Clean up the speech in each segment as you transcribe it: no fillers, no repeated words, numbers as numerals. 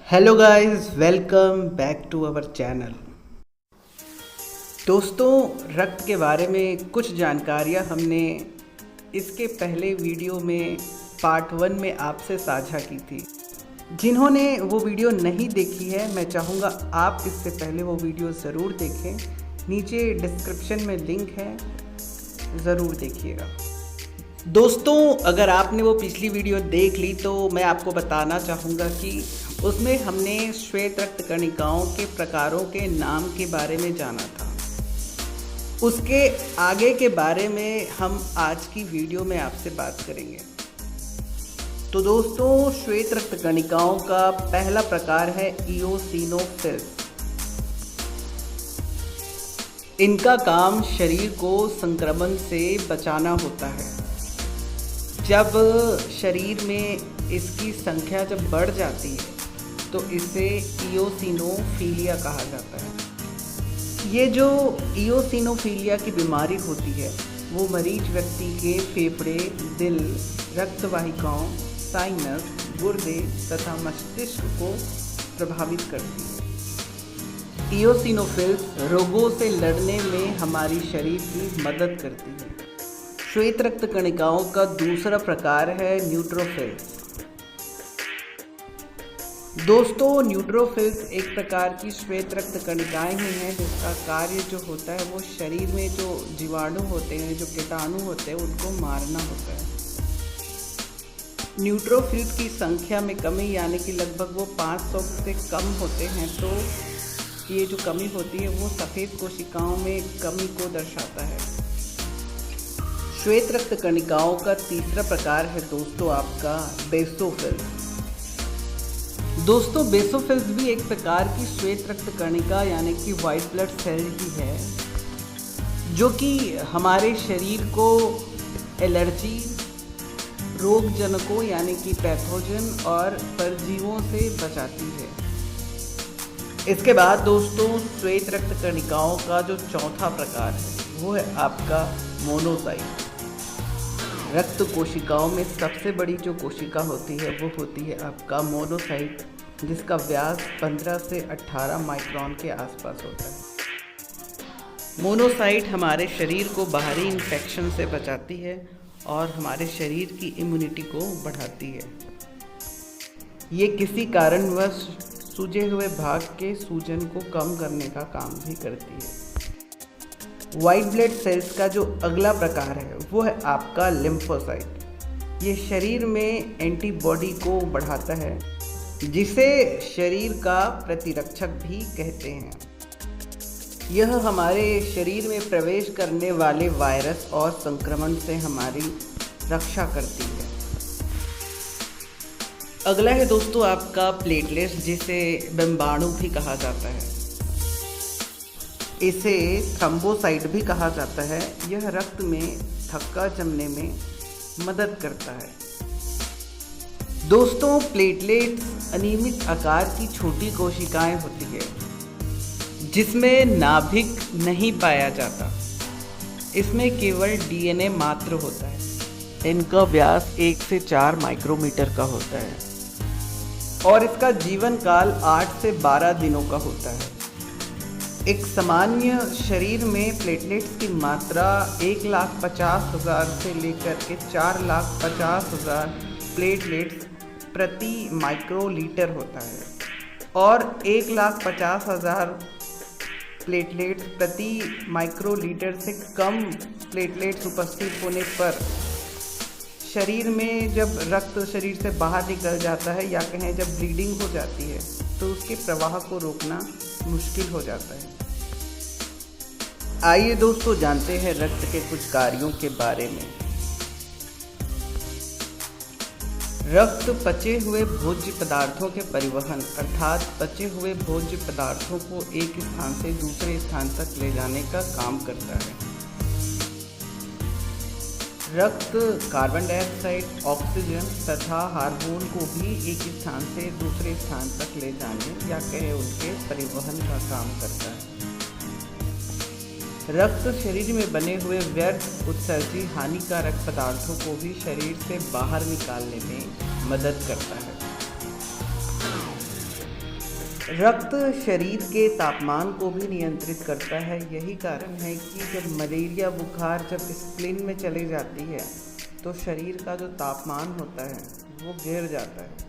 Hello guys, welcome back to our channel. दोस्तों, रक्त के बारे में कुछ जानकारियाँ हमने इसके पहले वीडियो में पार्ट 1 में आपसे साझा की थी। जिन्होंने वो वीडियो नहीं देखी है, मैं चाहूँगा आप इससे पहले वो वीडियो ज़रूर देखें। नीचे डिस्क्रिप्शन में लिंक है, ज़रूर देखिएगा। दोस्तों, अगर आपने वो पिछली वीडियो देख ली तो मैं आपको बताना चाहूँगा कि उसमें हमने श्वेत रक्त कणिकाओं के प्रकारों के नाम के बारे में जाना था। उसके आगे के बारे में हम आज की वीडियो में आपसे बात करेंगे। तो दोस्तों, श्वेत रक्त कणिकाओं का पहला प्रकार है इओसिनोफिल्स। इनका काम शरीर को संक्रमण से बचाना होता है। जब शरीर में इसकी संख्या जब बढ़ जाती है तो इसे इओसिनोफिलिया कहा जाता है। ये जो इओसिनोफिलिया की बीमारी होती है वो मरीज व्यक्ति के फेफड़े, दिल, रक्त वाहिकाओं, साइनस, गुर्दे तथा मस्तिष्क को प्रभावित करती है। इओसिनोफिल्स रोगों से लड़ने में हमारी शरीर की मदद करती है। श्वेत रक्त कणिकाओं का दूसरा प्रकार है न्यूट्रोफिल्स। दोस्तों, न्यूट्रोफिल्स एक प्रकार की श्वेत रक्त कणिकाएं ही हैं जिसका कार्य जो होता है वो शरीर में जो जीवाणु होते हैं, जो कीटाणु होते हैं, उनको मारना होता है। न्यूट्रोफिल्स की संख्या में कमी यानी कि लगभग वो 500 से कम होते हैं। तो ये जो कमी होती है वो सफ़ेद कोशिकाओं में कमी को दर्शाता है। श्वेत रक्त कणिकाओं का तीसरा प्रकार है दोस्तों आपका बेसोफिल्स। दोस्तों, बेसोफिल्स भी एक प्रकार की श्वेत रक्त कणिका यानी कि वाइट ब्लड सेल ही है, जो कि हमारे शरीर को एलर्जी, रोगजनकों यानी कि पैथोजन और परजीवों से बचाती है। इसके बाद दोस्तों, श्वेत रक्त कणिकाओं का जो चौथा प्रकार है वो है आपका मोनोसाइट। रक्त कोशिकाओं में सबसे बड़ी जो कोशिका होती है वो होती है आपका मोनोसाइट, जिसका व्यास 15 से 18 माइक्रोन के आसपास होता है। मोनोसाइट हमारे शरीर को बाहरी इन्फेक्शन से बचाती है और हमारे शरीर की इम्यूनिटी को बढ़ाती है। ये किसी कारणवश सूजे हुए भाग के सूजन को कम करने का काम भी करती है। वाइट ब्लड सेल्स का जो अगला प्रकार है वो है आपका लिम्फोसाइट। ये शरीर में एंटीबॉडी को बढ़ाता है, जिसे शरीर का प्रतिरक्षक भी कहते हैं। यह हमारे शरीर में प्रवेश करने वाले वायरस और संक्रमण से हमारी रक्षा करती है। अगला है दोस्तों आपका प्लेटलेट्स, जिसे बिम्बाणु भी कहा जाता है। इसे थ्रोम्बोसाइट भी कहा जाता है। यह रक्त में थक्का जमने में मदद करता है। दोस्तों, प्लेटलेट्स अनियमित आकार की छोटी कोशिकाएं होती है जिसमें नाभिक नहीं पाया जाता। इसमें केवल डीएनए मात्र होता है। इनका व्यास 1 से 4 माइक्रोमीटर का होता है और इसका जीवन काल 8 से 12 दिनों का होता है। एक सामान्य शरीर में प्लेटलेट्स की मात्रा 1,50,000 से लेकर के 4,50,000 प्लेटलेट्स प्रति माइक्रोलीटर होता है और 1,50,000 प्लेटलेट्स प्रति माइक्रोलीटर से कम प्लेटलेट्स उपस्थित होने पर शरीर में जब रक्त शरीर से बाहर निकल जाता है या कहें जब ब्लीडिंग हो जाती है तो उसके प्रवाह को रोकना मुश्किल हो जाता है। आइए दोस्तों, जानते हैं रक्त के कुछ कार्यों के बारे में। रक्त पचे हुए भोज्य पदार्थों के परिवहन अर्थात पचे हुए भोज्य पदार्थों को एक स्थान से दूसरे स्थान तक ले जाने का काम करता है। रक्त कार्बन डाइऑक्साइड, ऑक्सीजन तथा हार्मोन को भी एक स्थान से दूसरे स्थान तक ले जाने या कहे उनके परिवहन का काम करता है। रक्त शरीर में बने हुए व्यर्थ उत्सर्जी हानिकारक पदार्थों को भी शरीर से बाहर निकालने में मदद करता है। रक्त शरीर के तापमान को भी नियंत्रित करता है। यही कारण है कि जब मलेरिया बुखार जब स्प्लीन में चली जाती है तो शरीर का जो तापमान होता है वो गिर जाता है।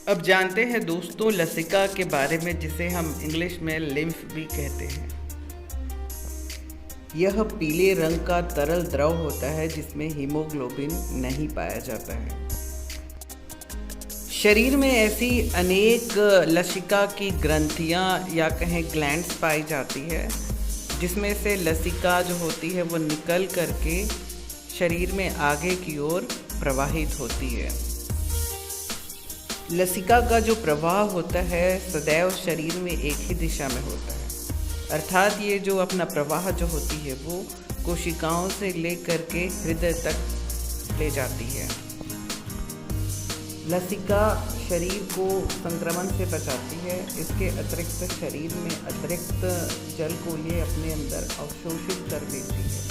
अब जानते हैं दोस्तों लसिका के बारे में, जिसे हम इंग्लिश में लिम्फ भी कहते हैं। यह पीले रंग का तरल द्रव होता है जिसमें हीमोग्लोबिन नहीं पाया जाता है। शरीर में ऐसी अनेक लसिका की ग्रंथियां या कहें ग्लैंड्स पाई जाती है, जिसमें से लसिका जो होती है वो निकल करके शरीर में आगे की ओर प्रवाहित होती है। लसिका का जो प्रवाह होता है सदैव शरीर में एक ही दिशा में होता है, अर्थात ये जो अपना प्रवाह जो होती है वो कोशिकाओं से लेकर के हृदय तक ले जाती है। लसिका शरीर को संक्रमण से बचाती है। इसके अतिरिक्त शरीर में अतिरिक्त जल को ये अपने अंदर अवशोषित कर देती है।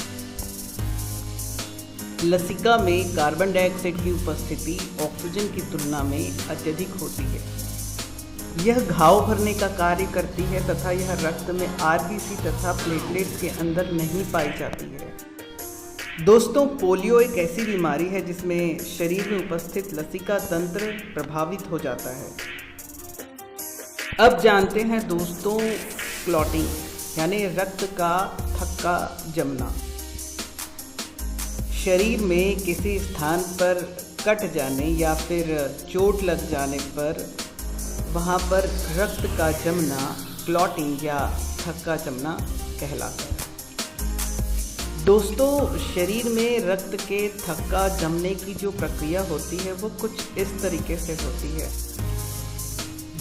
लसिका में कार्बन डाइऑक्साइड की उपस्थिति ऑक्सीजन की तुलना में अत्यधिक होती है। यह घाव भरने का कार्य करती है तथा यह रक्त में आरबीसी तथा प्लेटलेट्स के अंदर नहीं पाई जाती है। दोस्तों पोलियो एक ऐसी बीमारी है जिसमें शरीर में उपस्थित लसिका तंत्र प्रभावित हो जाता है। अब जानते हैं दोस्तों क्लॉटिंग यानी रक्त का थक्का जमना। शरीर में किसी स्थान पर कट जाने या फिर चोट लग जाने पर वहाँ पर रक्त का जमना क्लॉटिंग या थक्का जमना कहलाता है। दोस्तों शरीर में रक्त के थक्का जमने की जो प्रक्रिया होती है वो कुछ इस तरीके से होती है।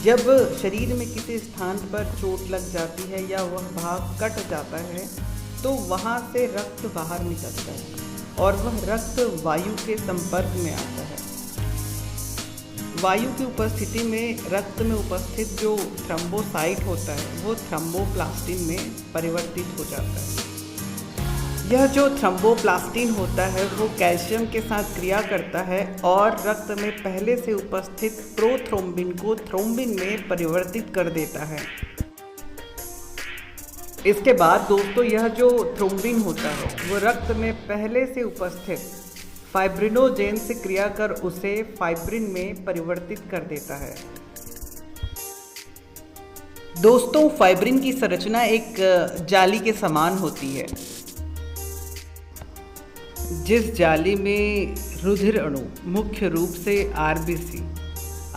जब शरीर में किसी स्थान पर चोट लग जाती है या वह भाग कट जाता है तो वहाँ से रक्त बाहर निकलता है और वह रक्त वायु के संपर्क में आता है। वायु की उपस्थिति में रक्त में उपस्थित जो थ्रोम्बोसाइट होता है वो थ्रोम्बोप्लास्टिन में परिवर्तित हो जाता है। यह जो थ्रोम्बोप्लास्टिन होता है वो कैल्शियम के साथ क्रिया करता है और रक्त में पहले से उपस्थित प्रोथ्रोम्बिन को थ्रोम्बिन में परिवर्तित कर देता है। इसके बाद दोस्तों यह जो थ्रोम्बिन होता है वो रक्त में पहले से उपस्थित फाइब्रिनोजेन से क्रिया कर उसे फाइब्रिन में परिवर्तित कर देता है। दोस्तों फाइब्रिन की संरचना एक जाली के समान होती है, जिस जाली में रुधिर अणु मुख्य रूप से आरबीसी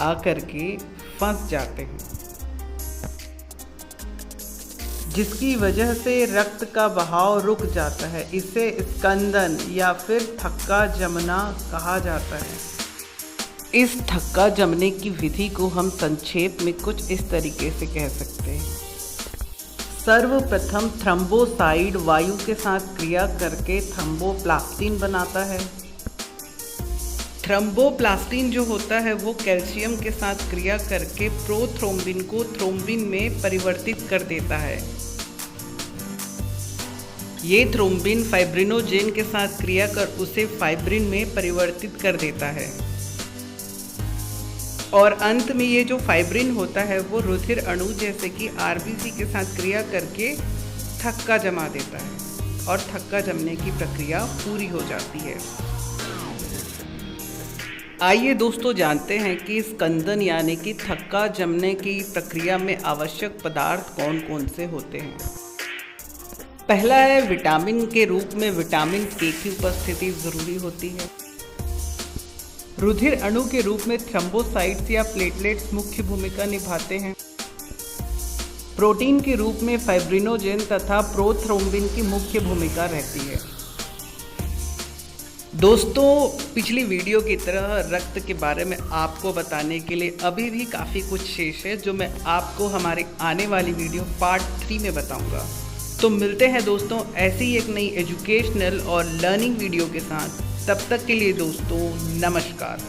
आकर के फंस जाते हैं, जिसकी वजह से रक्त का बहाव रुक जाता है। इसे स्कंदन या फिर थक्का जमना कहा जाता है। इस थक्का जमने की विधि को हम संक्षेप में कुछ इस तरीके से कह सकते हैं। सर्वप्रथम थ्रोम्बोसाइड वायु के साथ क्रिया करके थ्रोम्बोप्लास्टिन बनाता है। थ्रोम्बोप्लास्टिन जो होता है वो कैल्शियम के साथ क्रिया करके प्रोथ्रोम्बिन को थ्रोम्बिन में परिवर्तित कर देता है। ये थ्रोम्बिन फाइब्रिनोजेन के साथ क्रिया कर उसे फाइब्रिन में परिवर्तित कर देता है और अंत में ये जो फाइब्रिन होता है वो रुधिर अणु जैसे कि आरबीसी के साथ क्रिया करके थक्का जमा देता है और थक्का जमने की प्रक्रिया पूरी हो जाती है। आइए दोस्तों जानते हैं कि स्कंदन यानी कि थक्का जमने की प्रक्रिया में आवश्यक पदार्थ कौन कौन से होते हैं। पहला है विटामिन के रूप में विटामिन के की उपस्थिति जरूरी होती है। रुधिर अणु के रूप में थ्रोम्बोसाइट्स या प्लेटलेट्स मुख्य भूमिका निभाते हैं। प्रोटीन के रूप में फाइब्रिनोजेन तथा प्रोथ्रोम्बिन की मुख्य भूमिका रहती है। दोस्तों पिछली वीडियो की तरह रक्त के बारे में आपको बताने के लिए अभी भी काफ़ी कुछ शेष है, जो मैं आपको हमारे आने वाली वीडियो पार्ट 3 में बताऊंगा। तो मिलते हैं दोस्तों ऐसी एक नई एजुकेशनल और लर्निंग वीडियो के साथ। तब तक के लिए दोस्तों नमस्कार।